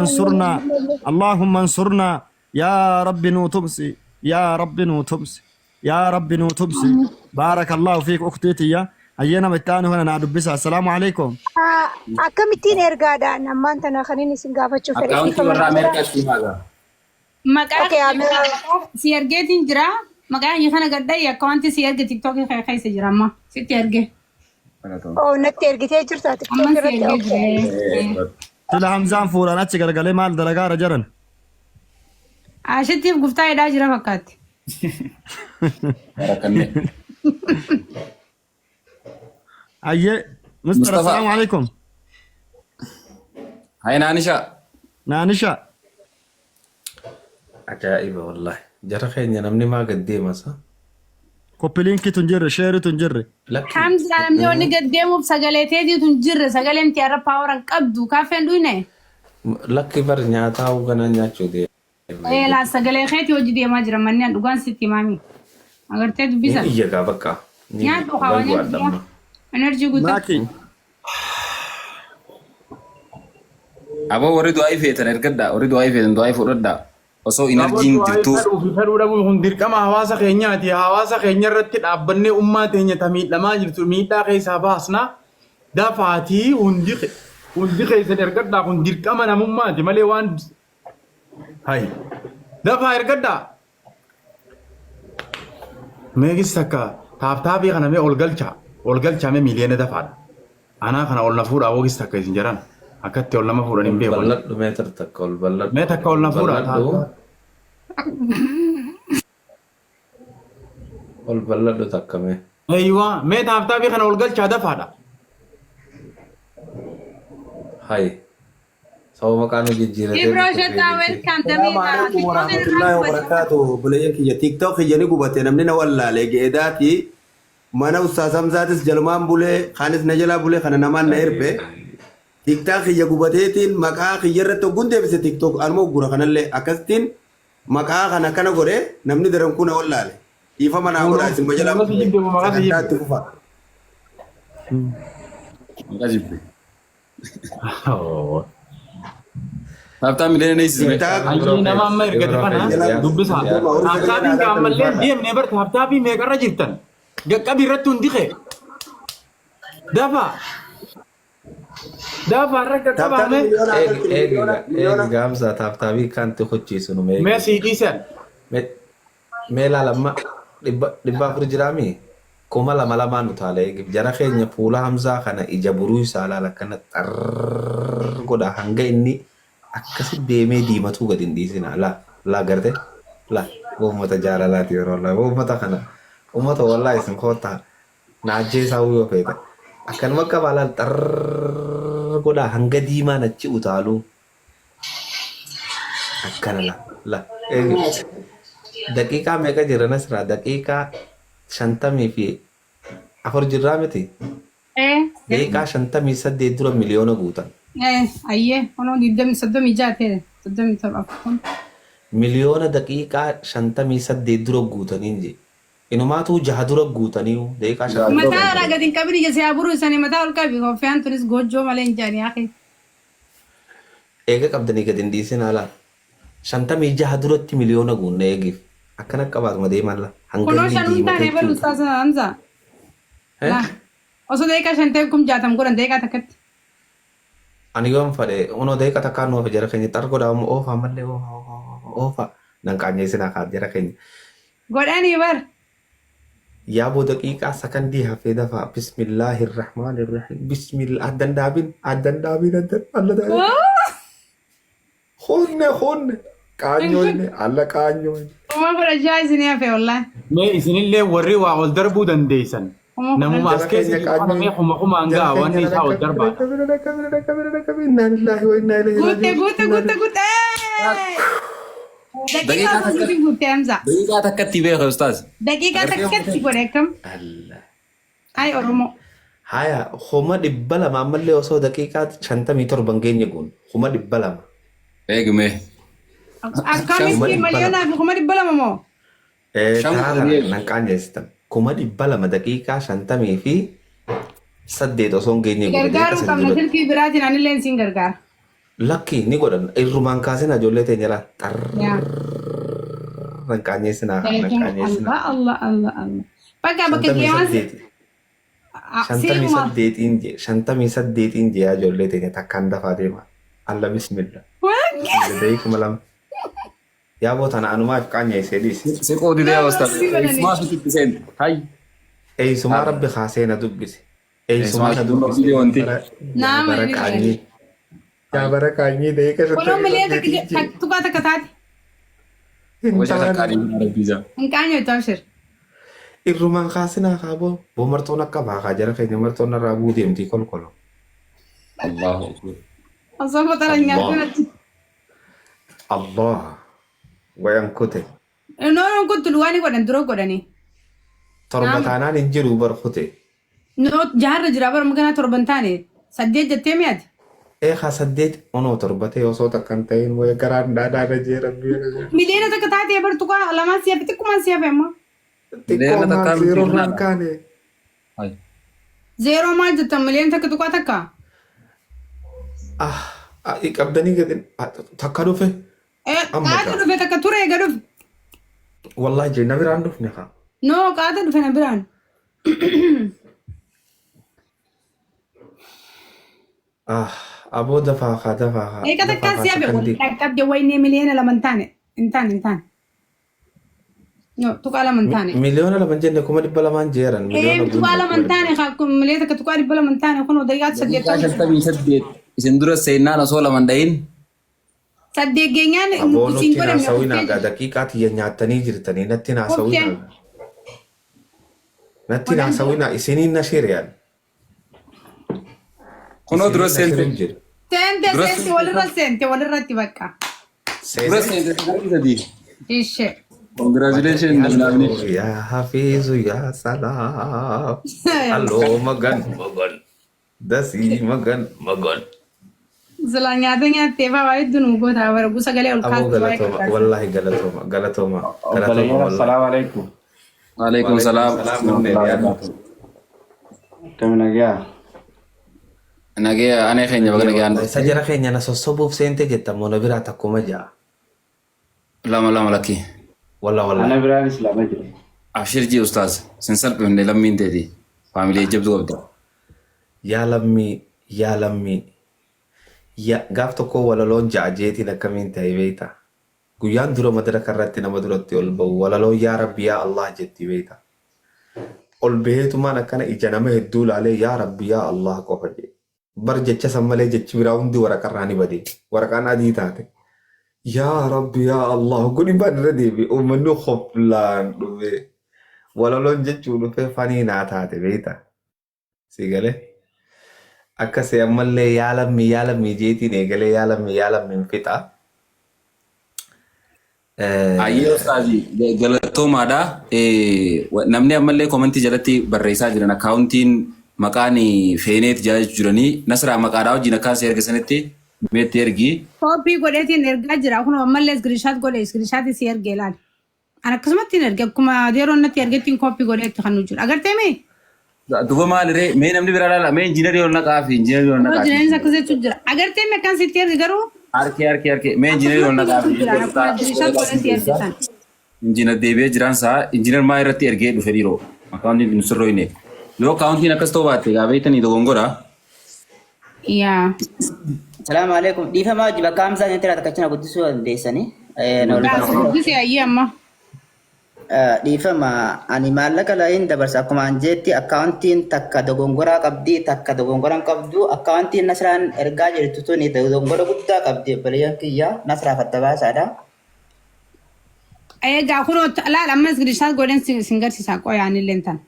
انصرنا يا رب نوتمسي يا رب نوتمسي يا رب نوتمسي. بارك الله فيك اختي يا أينا متانو هنا نادو بس السلام عليكم. Akkamittiin ergaadha nammaan tana kan inni isin gaafachuu fedhe. Akkaawuntii warra Ameerikaatti himaadha. Maqaa si ergeetiin jira. Maqaa kee kana gaddaa'e akkaawuntii si erge TikTok keessa jira amma sitti erge. Oo natti ergitee jirta TikTok irratti. Tila Hamzaan fuudhan achi galgalee maal dalagaara jiran. Ashittiif guftaa hidhaa jira fakkaatti. أيه مستر السلام عليكم. هاي نانشا. نانشا. عجائب والله جرى خير نمني ما قديمه صح. كوبلينكي تنجر شيري تنجر. حمزة أنا مني وني قديمه بسجلتي دي تنجر سجلتي أرى باورن قبضو كافين دوينه. لك برنياتا وكنا نياتشو دي. إيه لا سجلتي وجدي ما جرى مني دوغان ستي مامي. أقدر تدو بيزا. إيه كابكا. نياتو خواني. energy ماكي أبو وريدو أي فيتن إركدا وريدو أي فيتن دو أي فردا وصو energy ترتو فدودا هندير كما حواسا خينياتي حواسا خينيا رتي دابني امات هنيا تميد لما جرتو ميدا خيسا باسنا دافاتي هندي خيسا إركدا هندير كما نمماتي مالي وان هاي دافا إركدا ميغيستاكا تابتابي خنامي أولغالچا والقلت عمي مليون دفع أنا خنا أول نفور أوجي استكيس جران أكتر أول نفور أنا مبيه بلد متر تكول بلد متر تكول نفور أول بلد تكمه أيوة متر هفتا بي خنا والقلت دفع هاي سو مكانو جيجيرة السلام عليكم ورحمة الله وبركاته بلايك يا تيك توك يجاني قبتي نمني ولا لقي إداتي mana ustaz Hamzaatis jalmaan bulee kaanis na jalaa bulee kana namaan na erbe TikTok kiyya gubateetiin maqaa kiyya irratti ogguun deebise TikTok almoo gura kanallee akkasitiin maqaa kana godhe namni daran kuna wallaale ifa manaa godha isin majalaa sagantaatti fufa. Taaptaa miliyoona isisme. Ayyee nama amma ergate kana dubbisa. Taaptaabiin gaammallee deemnee bar taaptaabii meeqarra jirtan? Gaqqabii irratti hundi kee. Dafa. Dafa irra gaqqabaame. Eegi gaamsa taaptaabii kan tuqachiisu nu Mee sii dhiisan. Mee laalamma dhibba afur jiraami? Kuma lama lamaan utaalee jara keenya fuula hamzaa kana ija buruu isaa laala kana xarrrr godha hanga inni akkasi deemee diimatuu gad hin dhiisina la garte la uummata jaalalaati yeroo la uummata kana uummata wallaahi isin koottaa naajjee isaa yoo feete akkanuma qabaa laal xarrrr godha hanga diimaan achi utaaluu akkana la daqiiqaa meeqa jiran asirraa daqiiqaa 54 jirraa miti. Daqiiqaa 58 dura miliyoona guutan. Ayyee kunoo 27 Miliyoona daqiiqaa 58 dura guutaniin je. Inumaatu 6 dura guutanii daqiiqaa 58. mataa irraa gadi hin qabin ija siyaa buruu isanii mataa ol qabi hoofiyaan tunis goojjoo malee hin jaanii yaa Eega qabdanii gadi hin dhiisin haala. 56 duratti miliyoona guunna eegiif. Akkana qabaatuma deeman la. kunoo shanuu taanee balu ustaasa Hamza. Osoo daqiiqaa 50 godhan daqiiqaa takkatti. Ani yoon fadhe unoo daqiiqa takkaan nuuf jara keenya xargodhaa oofa mallee oofa nan qaanyeessin akka jara keenya. Godhanii bar. Yaaboo daqiiqaa sakandii hafee dafaa bismillaahi irrahmaani irrahiim bismillah addan daabin addan alla daabin. Honne qaanyoonni alla qaanyoonni. Uma godhachaa isinii hafe wallaan. Mee isinillee warri waa ol darbuu dandeessan. Namuma as keessa qabamee kuma hangaa wanni isaa ol darbaa. Guute. Daqiiqaa tokkotti guutte Hamza. Daqiiqaa takkatti beeka ustaas. Daqiiqaa takkatti godhe akkam. Ay Oromoo. Haya homa 200 ammallee osoo daqiiqaa 57 geenye guun homa 200. Eegume. Akkamitti miliyoonaa fi 200 moo? Taara nan qaanyeessitan. 200 daqiiqaa 58 osoo geenye guun. Gargaaruu qabna silkii biraatiin anillee siin gargaara. Lakki ni godhan irrumaan kaasina ijoollee teenya laa nan qaanyeessinaa Allah. Bakka geemas. 58 jee ijoollee teenya takkaan dafaa deema. Alla bismillah. Dayi kuma lama. Yaaboo tana anumaaf qaanyeessee dhiisi. Siqoo didee awwasta. Eessumaa fi tibbiseen. Hay. Eessumaa rabbi kaasee na dubbise. Eessumaa na dubbise. Bara qaanyii. Yaa bara qaanyii dayi ka Kunoo miliyoona tuqaa takka taate. Hin qaanyoo itti abshir. Irrumaan kaasinaa kaaboo. Boo martoon akka baakaa jara keenya martoon irraa buu deemtii kolkolo. Allahu akbar. Osoo fotara nyaattu. Allah. Wayan kute. Noon kun tuluwaanii godhan dura godhanii. Torba taanaan hin jiru bar kute. Jaarra jira bara maganaa torban taane 8 jettee mi'aati. Eegaa 8 onoo torbatee osoo takkan ta'in waya garaan daadhaa jeeran. Miliyoona takka taatee bar tuqaa lamaan siyafe xiqquma siyafe ammoo. Xiqqoomaa zeeroo irraan kaane. Zeeroo maal jettan miliyoona takka tuqaa takka? Qabdanii gadi takka dhufe. Qaata dhufe takka ture eega dhufe. Wallaahi jenna biraan dhufne haa. No, qaata dhufe na biraan. Aboo dafaa haa. Eega takkaa siyafe dhaqqabde wayinee miliyoona lama hin taane. No, tuqaa lama hin taane. Miliyoona lama jenne 200 jeeran. Tuqaa lama hin taane miliyoona takka tuqaa 200 hin taane kun daqiiqaa 8. Isin dura seenaan osoo lama hin dhayin. Saddeeggeenyaan isin godhan naasawinaa daqiiqaa tiyya nyaatanii jirtanii natti naasawinaa isinii na shiriyaan. Kunoo dura seente. Seente walirratti bakka. Dura seente sadii. Ishee. Congratulations. Yaa Hafiizu yaa Salaam. Halloo magan. Dasii magan. Sila nyaatee baawaa hedduu nu goota bara sagalee ol kaatu. Wallahi galatooma. Assalamu alaikum. Waalaikum salaam. Kamina gyaa. Nagee anee keenya baga nagaan. Isa jara keenya na sossobuuf seente jetta moona biraa takkuma ja'a. Lama lakki. Walla. Ana biraan islaama jiru. Abshir ji ustaaz. Sin salphifne lammiin teeti. Faamilee jabduu qabda. Yaa lammii. Gaaf tokko walaloon ja'a jeetiin akkamiin ta'e beekta. Guyyaan dura madaraka irratti nama duratti ol ba'u walaloon yaa rabbi yaa Allah jetti beekta. Ol baheetumaan akkana ija nama hedduu laalee yaa rabbi yaa Allah qofa jee. Bar jecha san malee jechi biraa hundi waraqarraa ni badee. Waraqaan adii taate. Yaa rabbi yaa Allah kun dhibbaan irra deebi'e uummanni hoflaan dhufe. Walaloon jechuun dhufe fanii naa taate beekta. Si galee? Akkasii ammallee yaa lammii jeetiin eegalee yaa lammiin fixa. Ayyee ustaazi galatoomaadha. Namni ammallee komentii jalatti barreessaa jiran akkaawuntiin maqaan feeneet jala jiranii Nasraa maqaadhaa wajjin akkaan si ergisanitti meetti ergi. Koppii godheetiin ergaa jira kun ammallee iskiriishaat godhe iskiriishaati si ergee laal. An akkasumatti hin erge akkuma deeroon natti ergettiin koppii godheetti kan nu jiru. Agartee mee? Duba maaliree mee namni biraa laala mee injiinarii ol naqaa fi injiinarii ol naqaa. Injiinarii akkasitti jira. Agartee mee kan sitti erge garuu? Harki mee injiinarii ol naqaa fi. Injiinar deebi'ee jiraan isaa injiinar maa irratti ergee dhufe dhiiroo akkaawuntiin sirroo hin eegu. Yoo akkaawuntiin akkas ta'uu baatte gaabeetanii dogongora. Yaa. Salaamu alaikum. Dhiifamaa wajji bakka hamsaa inni tira takkachina guddisuu dandeessanii. Guddisee ayyee amma. Dhiifama ani maallaqa laayeen dabarsa akkuma anjeetti akkaawuntiin takka dogongoraa qabdi takka dogongora hin qabdu akkaawuntiin Nasraan ergaa jirtu tuni dogongora guddaa qabdi obboleeyyan kiyya Nasraa fattabaasaadha. Egaa kunoo laal amma iskiriishaat godhen sin garsiisaa qoyaan illee tan.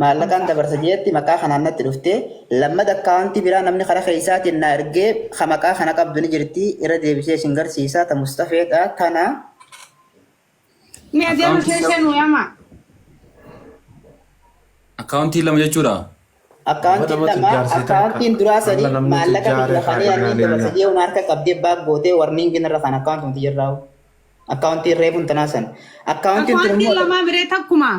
Maallaqaan dabarsa jeetti maqaa kanaan natti dhufte lammata akkaawuntii biraa namni karaa keessaatiin na ergee maqaa kana qabdu ni jirti irra deebisee sin garsiisaa ta Mustafeedha tana. Mee adeemu keessee nu yaama. Akkaawuntii lama jechuudha. Akkaawuntiin duraa sadii maallaqa biyya kanee ani dabarsa jee hun harka qabdee baag gootee warniin ginarra kan akkaawuntii jirraa. Akkaawuntiin reefuun tanaa san. Akkaawuntiin lamaa biree takkuma.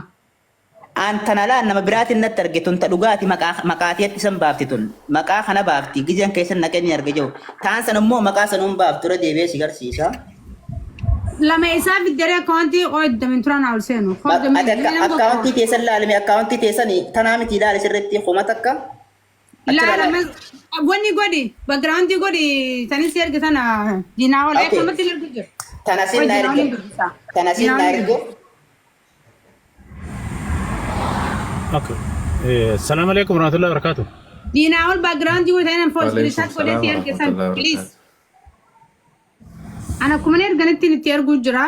Antanala nama biraatiin natti argitun ta dhugaati maqaatiitti san baafti tun maqaa kana baafti gizeen keessan naqanii arga jiru taan san immoo maqaa sanuun baaftu irra deebi'ee si garsiisa. Lama isaa fiddere akkaawuntii ooddamin turan ol seenu. Akkaawuntii teessan laalame akkaawuntii teessan tanaa miti ilaali sirriitti homa takka. Laalame wanni godhi backgroundii godhi tanis erga tana diinaa ol eegamatti erga jiru. Tanasin na erge. Okay. Assalamu alaikum warahmatullahi wabarakatuh. Dina all background you then for screenshot ko deti erge san please. Ana kuma erganatti ni ergu jira.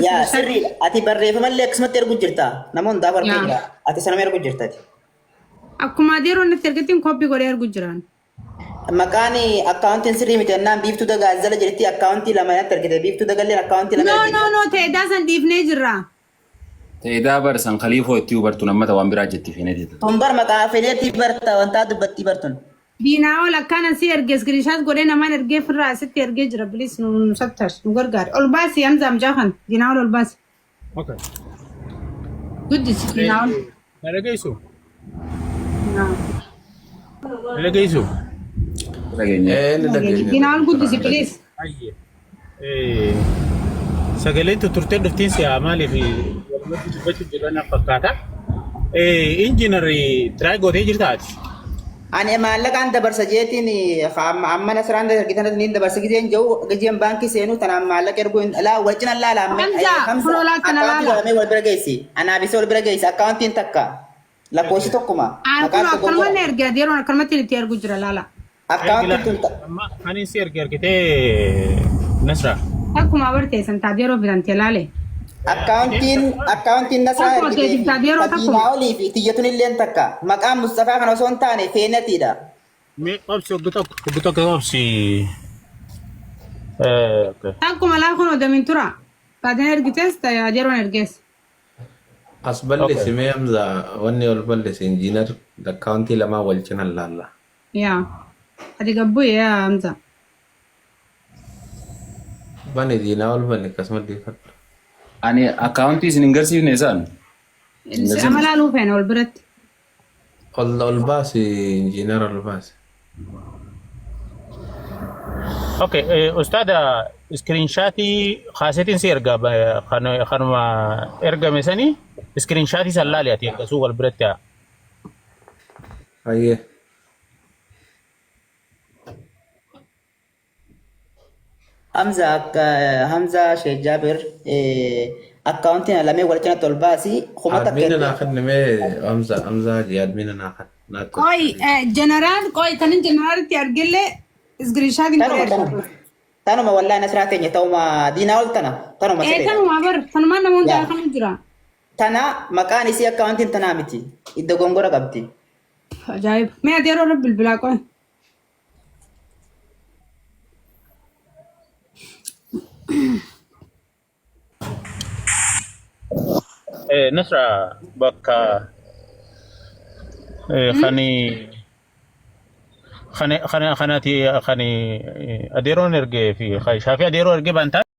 Ya sirri ati barreeffama illee akkasumatti ergu jirta. Namoonni daa barreeffama ati sanama ergu jirtati. Akkuma adeeroo natti ergattiin koppii godhee ergu jiran. Maqaan akkaawuntiin sirrii miti ennaan biiftuu dagaa jala jirti akkaawuntii lama natti ergite biiftuu dagalleen akkaawuntii lama ergite. No ta'eedaa san dhiifnee jirra. Ta'eedaa barsan khaliifoo itti hubartu nammata waan biraa jetti feeneeti. Tumbar maqaa feeneetti barta wantaa dubbatti bartun. Diinaa ol akkana si erge screenshot godhee namaan ergee firraa asitti ergee jira bilis nu sattas nu gargaare. Ol baasi hamzaam jaahan diinaa ol baasi. Okay. Guddisi diinaa ol. Nalagaisu. Nalagaisu. Diinaa ol guddisi bilis. Sagaleen turtee dhuftiin si'a maaliif dubbachuu jiran fakkaata. Injiinarii tiraay gootee jirtaati. Ani maallaqaan dabarsa jeetiin amma Nasraan argitan ni dabarsa gizeen jiru gizeen baankii seenuu tanaan maallaqa erguu laa wajjin laalaa akkaawuntii wal bira geessi anaabisee wal bira geessi akkaawuntiin takka lakkoofsi tokkuma. Akkaawuntiin ergee adeeroon akkanumatti itti ergu jira laala. Akkaawuntiin tun ani si ergitee Nasraa. Akkuma barteessan taadeeroo fidantee laale. Akkaawuntiin Nasraa ergitee diinaa olii fi tiyyatuun illeen takka maqaan Mustafaa kan osoo hin taane feenetiidha. Mee obsi obbo tokko obsi. Akkuma laa kun odamin tura. Taadeen ergitees taadeeroon ergees. As balleessi mee hamza wanni ol balleessi injiinar akkaawuntii lamaa wal cina laalla. Yaa ati gabbuu yaa hamza. Bani diinaa ol banne akkasumas deeffadhu. Ani akkaawuntii isin hin garsiifne isaan. Ama laaluu feene ol biratti. Ol baasi injiinar ol baasi. اوكي استاذ سكرين شاتي خاصتين سيرجا خانما ارجا مسني سكرين شاتي سلالي اتي سوق البرتا هاي Hamza Sheikh Jabir accounting alamee walchana tolbaasi khumata admin naakhad nime amza ji admin naakhad Koi general koi kanin general ti argille screenshot in tanuma wallahi nasra tenya tawma dina waltana tanuma sele tanuma bar tanuma namun ja kan jira tana maqaan isi accounting tana miti idda gongora qabdi ajaib me adero rabbil bila koi نسرة بكا خني اديرون ارجي في شافي اديرو ارجي بانتا